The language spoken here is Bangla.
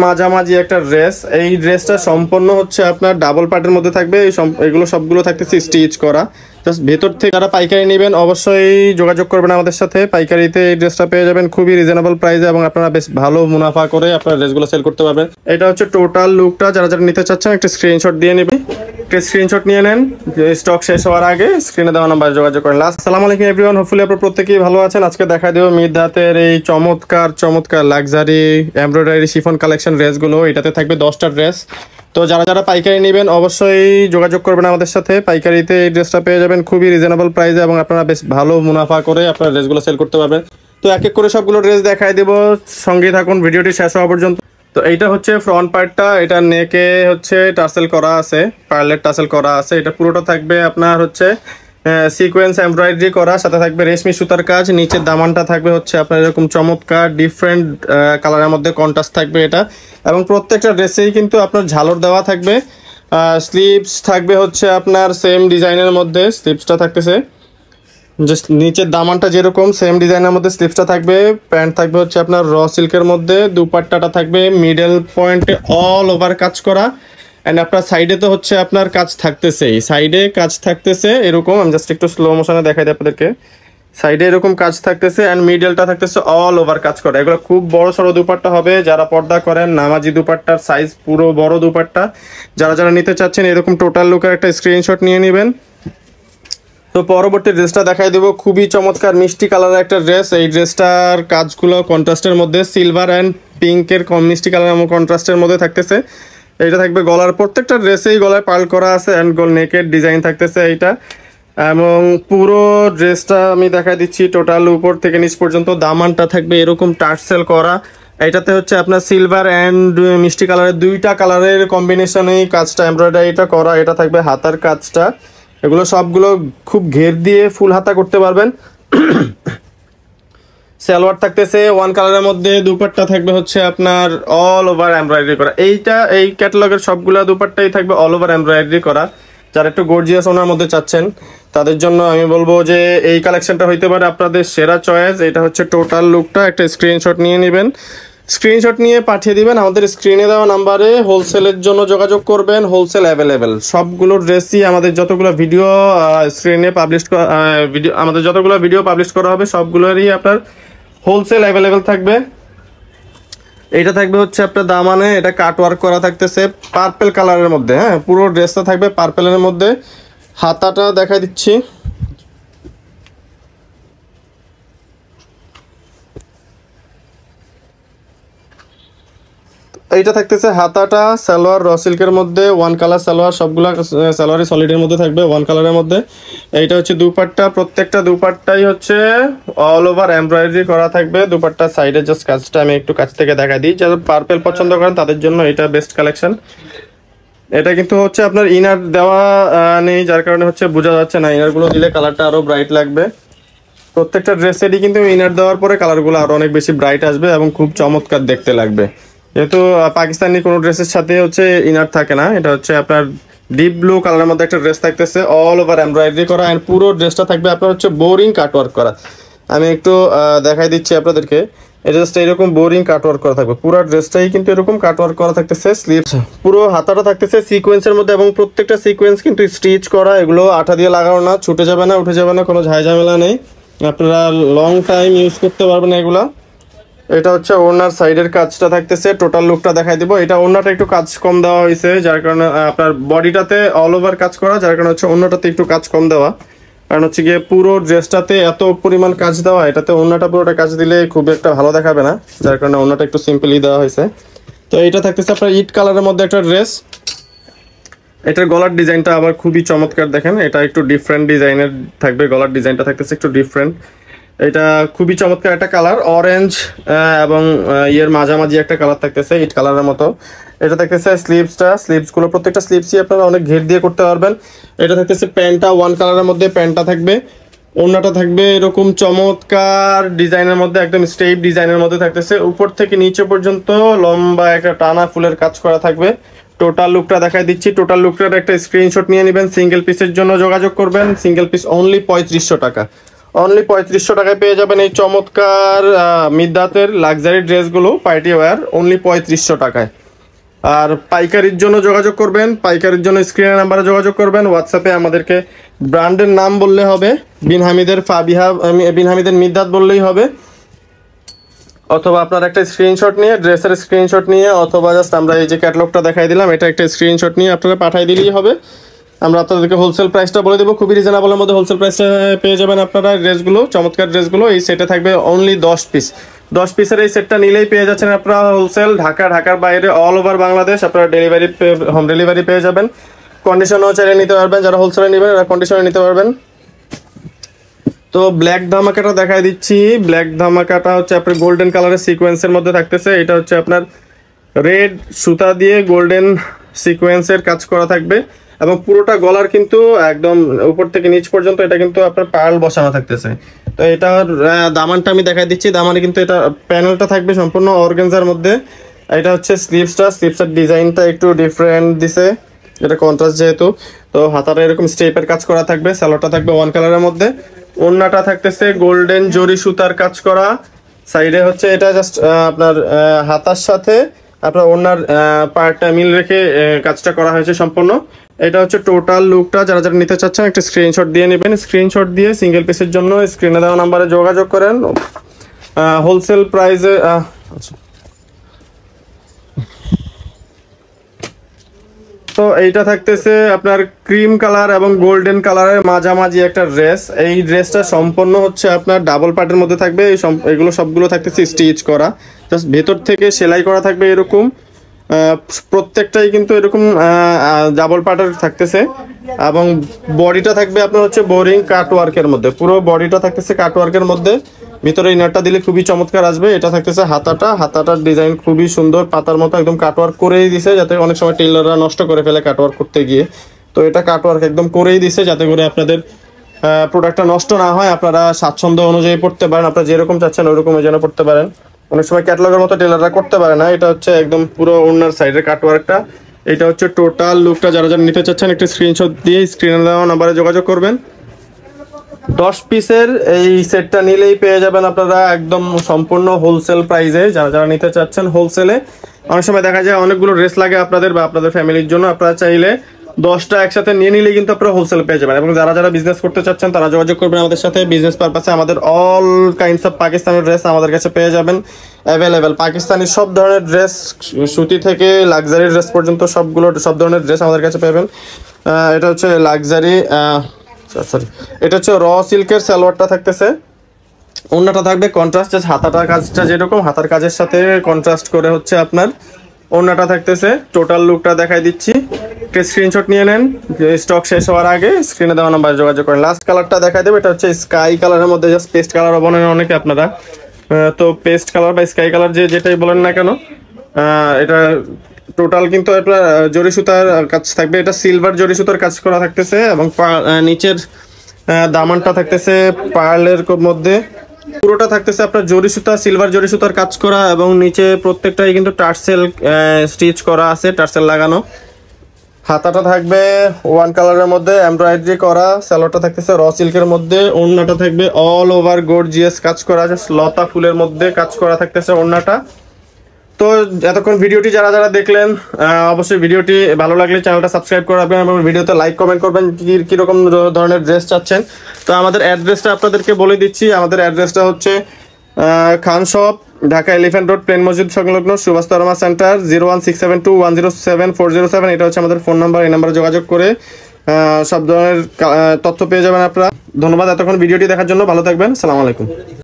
মাঝামাঝি একটা ড্রেস, এই ড্রেসটা সম্পূর্ণ হচ্ছে আপনার ডাবল পার্টের মধ্যে থাকবে। এগুলো সবগুলো থাকতেছে স্টিচ করা। জাস্ট ভেতর থেকে যারা পাইকারি নেবেন অবশ্যই যোগাযোগ করবেন আমাদের সাথে। পাইকারিতে এই ড্রেসটা পেয়ে যাবেন খুবই রিজনেবল প্রাইসে এবং আপনারা বেশ ভালো মুনাফা করে আপনারা ড্রেসগুলো সেল করতে পারবেন। এটা হচ্ছে টোটাল লুকটা। যারা যারা নিতে চাচ্ছেন একটা স্ক্রিনশট দিয়ে নেবেন, একটা স্ক্রিনশট নিয়ে নেন। স্টক শেষ হওয়ার আগে স্ক্রিনে দেওয়া নাম্বারে যোগাযোগ করেন। আসসালামু আলাইকুম এভরিওয়ান, হোপফুলি আপনারা প্রত্যেকেই ভালো আছেন। আজকে দেখা দেব মিডহাতের এই চমৎকার লাক্সারি এমব্রয়ডারি শিফন কালেকশন ড্রেসগুলো। এটাতে থাকবে 10টা ড্রেস। তো যারা যারা পাইকারি নেবেন অবশ্যই যোগাযোগ করবেন আমাদের সাথে। পাইকারিতে এই ড্রেসটা পেয়ে যাবেন খুবই রিজনেবল প্রাইসে এবং আপনারা বেশ ভালো মুনাফা করে আপনারা ড্রেসগুলো সেল করতে পারবেন। তো এক এক করে সবগুলো ড্রেস দেখাই দেব, সঙ্গেই থাকুন ভিডিওটি শেষ হওয়া পর্যন্ত। তো এইটা হচ্ছে ফ্রন্ট পার্টটা, এটা নেকে হচ্ছে টাসেল করা আছে, পার্লের টাসেল করা আছে। এটা পুরোটা থাকবে আপনার হচ্ছে সিকোয়েন্স এমব্রয়ডারি করা, সাথে থাকবে রেশমি সুতার কাজ। নিচের দামানটা থাকবে হচ্ছে আপনার এরকম চমৎকার ডিফারেন্ট কালারের মধ্যে কন্ট্রাস্ট থাকবে এটা। এবং প্রত্যেকটা ড্রেসেই কিন্তু আপনার ঝালর দেওয়া থাকবে। স্লিভস থাকবে হচ্ছে আপনার সেম ডিজাইনের মধ্যে, স্লিভসটা থাকতেছে জাস্ট নিচের দামানটা যেরকম সেম ডিজাইনের মধ্যে স্লিভসটা থাকবে। প্যান্ট থাকবে হচ্ছে আপনার র সিল্কের মধ্যে। দুপাট্টাটা থাকবে মিডল পয়েন্টে অল ওভার কাজ করা। অ্যান্ড আপনার সাইডে তো হচ্ছে আপনার কাজ থাকতেছে, সাইডে কাজ থাকতেছে এরকম। আমি জাস্ট একটু স্লো মোশনে দেখাই দিই আপনাদেরকে। সাইডে এরকম কাজ থাকতেছে অ্যান্ড মিডলটা থাকতেছে অল ওভার কাজ করা। এগুলো খুব বড় সড়ো দুপাট্টা হবে। যারা পর্দা করেন নামাজি দুপাট্টার সাইজ পুরো বড় দুপাট্টা। যারা যারা নিতে চাচ্ছেন এরকম টোটাল লুকের একটা স্ক্রিনশট নিয়ে নেবেন। তো পরবর্তী ড্রেসটা দেখাই দেবো, খুবই চমৎকার মিষ্টি কালারের একটা ড্রেস। এই ড্রেসটার কাজগুলো কন্ট্রাস্টের মধ্যে, সিলভার অ্যান্ড পিঙ্কের মিষ্টি কালার এবং কন্ট্রাস্টের মধ্যে থাকতেছে। এইটা থাকবে গলার, প্রত্যেকটা ড্রেসেই গলায় পার্ল করা আছে অ্যান্ড গোল নেকের ডিজাইন থাকতেছে এইটা। এবং পুরো ড্রেসটা আমি দেখাই দিচ্ছি টোটাল উপর থেকে নিচ পর্যন্ত। দামানটা থাকবে এরকম টার্সেল করা। এটাতে হচ্ছে আপনার সিলভার অ্যান্ড মিষ্টি কালারের দুইটা কালারের কম্বিনেশনেই কাজটা এমব্রয়ডারিটা করা। এটা থাকবে হাতার কাজটা। এগুলো সবগুলো খুব ঘের দিয়ে ফুল হাতা করতে পারবেন। সালোয়ার থাকতেছে ওয়ান কালারের মধ্যে। দুপাট্টা থাকবে হচ্ছে আপনার অল ওভার এমব্রয়ডারি করা। এই ক্যাটালগের সবগুলো দুপাট্টাই থাকবে অল ওভার এমব্রয়ডারি করা। যারা একটু গর্জিয়াস ওনার মধ্যে চাচ্ছেন তাদের জন্য আমি বলবো যে এই কালেকশনটা হইতে পারে আপনাদের সেরা চয়েস। এটা হচ্ছে টোটাল লুকটা। একটা স্ক্রিনশট নিয়ে নেবেন, স্ক্রিনশট নিয়ে পাঠিয়ে দিবেন আমাদের স্ক্রিনে দেওয়া নাম্বারে। হোলসেলের জন্য যোগাযোগ করবেন, হোলসেল অ্যাভেলেবেল। সবগুলো ড্রেসই আমাদের যতগুলো ভিডিও স্ক্রিনে আমাদের যতগুলো ভিডিও পাবলিশ করা হবে সবগুলোরই আপনার হোলসেল অ্যাভেলেবেল থাকবে। এটা থাকবে হচ্ছে আপনার দামানে, এটা কাট ওয়ার্ক করা থাকতেছে পার্পেল কালারের মধ্যে। হ্যাঁ, পুরো ড্রেসটা থাকবে পার্পেলের মধ্যে। হাতাটা দেখাই দিচ্ছি। এইটা থাকতেছে হাতাটা, সালোয়ার র সিল্কের মধ্যে, ওয়ান কালার সালোয়ার। সবগুলা সালোয়ারই সলিডের মধ্যে থাকবে ওয়ান কালারের মধ্যে। এইটা হচ্ছে দুপাট্টা, প্রত্যেকটা দুপাট্টাই হচ্ছে অল ওভার এমব্রয়ডারি করা থাকবে। দুপাট্টার সাইডে জাস্ট কাজটা আমি একটু কাছ থেকে দেখা দিই। যারা পার্পেল পছন্দ করেন তাদের জন্য এটা বেস্ট কালেকশন। এটা কিন্তু হচ্ছে আপনার ইনার দেওয়া নেই, যার কারণে হচ্ছে বোঝা যাচ্ছে না। ইনারগুলো দিলে কালারটা আরও ব্রাইট লাগবে। প্রত্যেকটা ড্রেসেরই কিন্তু ইনার দেওয়ার পরে কালারগুলো আরও অনেক বেশি ব্রাইট আসবে এবং খুব চমৎকার দেখতে লাগবে। যেহেতু পাকিস্তানি কোনো ড্রেসের সাথে হচ্ছে ইনার থাকে না। এটা হচ্ছে আপনার ডিপ ব্লু কালারের মধ্যে একটা ড্রেস থাকতেছে অল ওভার এমব্রয়ডারি করা। অ্যান্ড পুরো ড্রেসটা থাকবে আপনার হচ্ছে বোরিং কাটওয়ার্ক করা। আমি একটু দেখাই দিচ্ছি আপনাদেরকে। এটা জাস্ট এরকম বোরিং কাটওয়ার্ক করা থাকবে। পুরো ড্রেসটাই কিন্তু এরকম কাটওয়ার্ক করা থাকতেছে। স্লিভস পুরো হাতাটা থাকতেছে সিকোয়েন্সের মধ্যে এবং প্রত্যেকটা সিকোয়েন্স কিন্তু স্টিচ করা। এগুলো আঠা দিয়ে লাগানো না, ছুটে যাবে না, উঠে যাবে না, কোনো ঝামেলা নেই। আপনারা লং টাইম ইউজ করতে পারবেন এগুলা। এটা হচ্ছে ওড়নার সাইডের কাজটা থাকতেছে। টোটাল লুকটা দেখাই দিব। এটা ওড়নাটা একটু কাজ কম দেওয়া হয়েছে, যার কারণে আপনার বডিটাতে অল ওভার কাজ করা, যার কারণে হচ্ছে ওড়নাটাতে একটু কাজ কম দেওয়া। কারণ হচ্ছে গিয়ে পুরো ড্রেসটাতে এত পরিমাণ কাজ দেওয়া, এটাতে ওড়নাটা পুরোটা কাজ দিলে খুব একটা ভালো দেখাবে না, যার কারণে ওড়নাটা একটু সিম্পলি দেওয়া হয়েছে। তো এটা থাকতেছে আপনার ইট কালারের মধ্যে একটা ড্রেস। এটার গলার ডিজাইনটা আবার খুবই চমৎকার, দেখেন এটা একটু ডিফারেন্ট ডিজাইনের থাকবে। গলার ডিজাইনটা থাকতেছে একটু ডিফারেন্ট। এটা খুবই চমৎকার একটা কালার, অরেঞ্জ এবং ইয়ের মাঝামাঝি একটা কালার থাকতেছে ইট কালারের মতো। এটা থাকতেছে স্লিভসগুলো প্রত্যেকটা স্লিভসই আপনারা অনেক ঘের দিয়ে করতে পারবেন। এটা থাকতেছে প্যান্টটা ওয়ান কালারের মধ্যে, প্যান্টটা থাকবে। ওড়নাটা থাকবে এরকম চমৎকার ডিজাইনের মধ্যে, একদম স্টেপ ডিজাইনের মধ্যে থাকতেছে। উপর থেকে নিচে পর্যন্ত লম্বা একটা টানা ফুলের কাজ করা থাকবে। টোটাল লুকটা দেখাই দিচ্ছি। টোটাল লুকটার একটা স্ক্রিনশট নিয়ে নেবেন। সিঙ্গেল পিসের জন্য যোগাযোগ করবেন। সিঙ্গেল পিস অনলি 3500 টাকা, অনলি 3500 টাকায় পেয়ে যাবেন এই চমৎকার মিদ্দাতের লাক্সারি ড্রেসগুলো, পার্টি ওয়্যার, অনলি 3500 টাকায়। আর পাইকারির জন্য যোগাযোগ করবেন, পাইকারির জন্য স্ক্রিনের নাম্বারে যোগাযোগ করবেন। হোয়াটসঅ্যাপে আমাদেরকে ব্র্যান্ডের নাম বললে হবে, বিন হামিদের ফাবিহা, বিন হামিদের মিদ্দাত বললেই হবে, অথবা আপনার একটা স্ক্রিনশট নিয়ে, ড্রেসের স্ক্রিনশট নিয়ে, অথবা জাস্ট আমরা এই যে ক্যাটালগটা দেখাই দিলাম, এটা একটা স্ক্রিনশট নিয়ে আপনারা পাঠিয়ে দিলেই হবে। আমরা আপনাদেরকে হোলসেল প্রাইসটা বলে দেবো, খুবই রিজনেবলের মধ্যে হোলসেল প্রাইসটা পেয়ে যাবেন আপনারা। ড্রেসগুলো, চমৎকার ড্রেসগুলো এই সেটে থাকবে অনলি 10 পিস। 10 পিসের এই সেটটা নিলেই পেয়ে যাচ্ছেন আপনারা হোলসেল। ঢাকার বাইরে অল ওভার বাংলাদেশ আপনারা হোম ডেলিভারি পেয়ে যাবেন। কন্ডিশনও চাইলে নিতে পারবেন, যারা হোলসেলে নেবেন এরা কন্ডিশনে নিতে পারবেন। তো ব্ল্যাক ধামাকাটা দেখাই দিচ্ছি। ব্ল্যাক ধামাকাটা হচ্ছে আপনার গোল্ডেন কালারের সিকোয়েন্সের মধ্যে থাকতেছে। এটা হচ্ছে আপনার রেড সুতা দিয়ে গোল্ডেন সিকোয়েন্সের কাজ করা থাকবে, এবং পুরোটা গলার কিন্তু একদম উপর থেকে নিচ পর্যন্ত এটা কিন্তু আপনার পার্ল বসানো থাকতেছে। তো এটার দামানটা আমি দেখাই দিচ্ছি। দামানে কিন্তু এটা প্যানেলটা থাকবে সম্পূর্ণ অর্গানজার মধ্যে। এটা হচ্ছে স্লিপসের ডিজাইনটা একটু ডিফারেন্ট দিছে, এটা কন্ট্রাস্ট যেহেতু। তো হাতাটা এরকম স্টেপের কাজ করা থাকবে, সালোয়ারটা থাকবে ওয়ান কালারের মধ্যে, ওড়নাটা থাকতেছে গোল্ডেন জরি সুতার কাজ করা। সাইডে হচ্ছে এটা জাস্ট আপনার হাতার সাথে আপনার ওড়নার পার্টটা মিল রেখে কাজটা করা হয়েছে সম্পূর্ণ। এটা হচ্ছে টোটাল লুকটা। যারা যারা নিতে চাচ্ছেন একটা স্ক্রিনশট দিয়ে নেবেন। স্ক্রিনশট দিয়ে সিঙ্গেল পিসের জন্য স্ক্রিনে দেওয়া নাম্বারে যোগাযোগ করেন। হোলসেল প্রাইসে তো এইটা থাকতেছে আপনার ক্রিম কালার এবং গোল্ডেন কালারের মাঝামাঝি একটা ড্রেস। এই ড্রেসটা সম্পূর্ণ হচ্ছে আপনার ডাবল পার্টের মধ্যে থাকবে। এগুলো সবগুলো থাকতেছে স্টিচ করা, জাস্ট ভেতর থেকে সেলাই করা থাকবে এরকম। প্রত্যেকটাই কিন্তু এরকম ডাবল পার্টের থাকতেছে, এবং বডিটা থাকবে আপনার হচ্ছে বোরিং কাটওয়ার্কের মধ্যে। পুরো বডিটা থাকতেছে কাটওয়ার্কের মধ্যে, ভিতরে ইনারটা দিলে খুবই চমৎকার আসবে। এটা থাকতেছে হাতাটার ডিজাইন খুবই সুন্দর, পাতার মতো একদম কাটওয়ার্ক করেই দিছে, যাতে অনেক সময় টেইলাররা নষ্ট করে ফেলে কাটওয়ার্ক করতে গিয়ে। তো এটা কাটওয়ার্ক একদম করেই দিছে, যাতে করে আপনাদের প্রোডাক্টটা নষ্ট না হয়, আপনারা স্বাচ্ছন্দ্য অনুযায়ী পড়তে পারেন, আপনারা যেরকম চাচ্ছেন ওরকম যেন পড়তে পারেন। অনেক সময় ক্যাটালগের মতো টেলাররা করতে পারে না। এটা হচ্ছে একদম পুরো ওড়নার সাইডের কাটওয়ার্কটা। এটা হচ্ছে টোটাল লুকটা। যারা যারা নিতে চাচ্ছেন একটা স্ক্রিনশট দিয়ে স্ক্রিনে দেওয়া নাম্বারে যোগাযোগ করবেন। 10 পিসের এই সেটটা নিলেই পেয়ে যাবেন আপনারা একদম সম্পূর্ণ হোলসেল প্রাইসে। যারা যারা নিতে চাচ্ছেন হোলসেলে, অনেক সময় দেখা যায় অনেকগুলো ড্রেস লাগে আপনাদের বা আপনাদের ফ্যামিলির জন্য, আপনারা চাইলে 10টা একসাথে নিয়ে নিলে কিন্তু আপনারা হোলসেল পেয়ে যাবেন। এবং যারা যারা বিজনেস করতে চাচ্ছেন তারা যোগাযোগ করবেন আমাদের সাথে। বিজনেস পারপাসে আমাদের all kinds of Pakistani dress আমাদের কাছে পেয়ে যাবেন অ্যাভেলেবেল। পাকিস্তানি সব ধরনের ড্রেস, সুতি থেকে লাক্সারি ড্রেস পর্যন্ত সব ধরনের ড্রেস আমাদের কাছে পাবেন। এটা হচ্ছে লাক্সারি এটা হচ্ছে র সিল্কের সালোয়ারটা থাকতেছে। ওড়নাটা থাকবে কন্ট্রাস্ট, হাতাটার কাজটা যেরকম হাতার কাজের সাথে কন্ট্রাস্ট করে হচ্ছে আপনার ওড়নাটা থাকতেছে। টোটাল লুকটা দেখাই দিচ্ছি, একটা স্ক্রিনশট নিয়ে নেন। স্টক শেষ হওয়ার আগে স্ক্রিনে দেওয়া নাম্বারে যোগাযোগ করেন। লাস্ট কালারটা দেখাই দেবো। এটা হচ্ছে স্কাই কালারের মধ্যে, জাস্ট পেস্ট কালার বলেন অনেকে আপনারা, তো পেস্ট কালার বা স্কাই কালার যেটাই বলেন না কেন, এটা টোটাল কিন্তু আপনার জরি সুতার কাজ থাকবে। এটা সিলভার জরি সুতার কাজ করা থাকতেছে, এবং নিচের দামানটা থাকতেছে পার্লের মধ্যে। পুরোটা থাকতেছে আপনার জরি সুতা, সিলভার জরি সুতার কাজ করা, এবং নিচে প্রত্যেকটাই কিন্তু টার্সেল স্টিচ করা আছে, টার্সেল লাগানো। হাতাটা থাকবে ওয়ান কালারের মধ্যে এমব্রয়ডারি করা, সালোয়ারটা থাকতেছে র সিল্কের মধ্যে, ওড়নাটা থাকবে অল ওভার গর্জিয়াস কাজ করা, লতা ফুলের মধ্যে কাজ করা থাকতেছে ওড়নাটা। তো এতক্ষণ ভিডিওটি যারা যারা দেখলেন, অবশ্যই ভিডিওটি ভালো লাগলে চ্যানেলটা সাবস্ক্রাইব করে রাখবেন এবং ভিডিওতে লাইক কমেন্ট করবেন কীরকম ধরনের ড্রেস চাচ্ছেন। তো আমাদের অ্যাড্রেসটা আপনাদেরকে বলে দিচ্ছি। আমাদের অ্যাড্রেসটা হচ্ছে Khan Shop, Dhaka Elephant Road, প্লেন মসজিদ সংলগ্ন, সুভাষ তরমা সেন্টার, 01672107407। এটা হচ্ছে আমাদের ফোন নাম্বার। এই নাম্বারে যোগাযোগ করে সব ধরনের তথ্য পেয়ে যাবেন আপনারা। ধন্যবাদ এতক্ষণ ভিডিওটি দেখার জন্য। ভালো থাকবেন। আসসালামু আলাইকুম।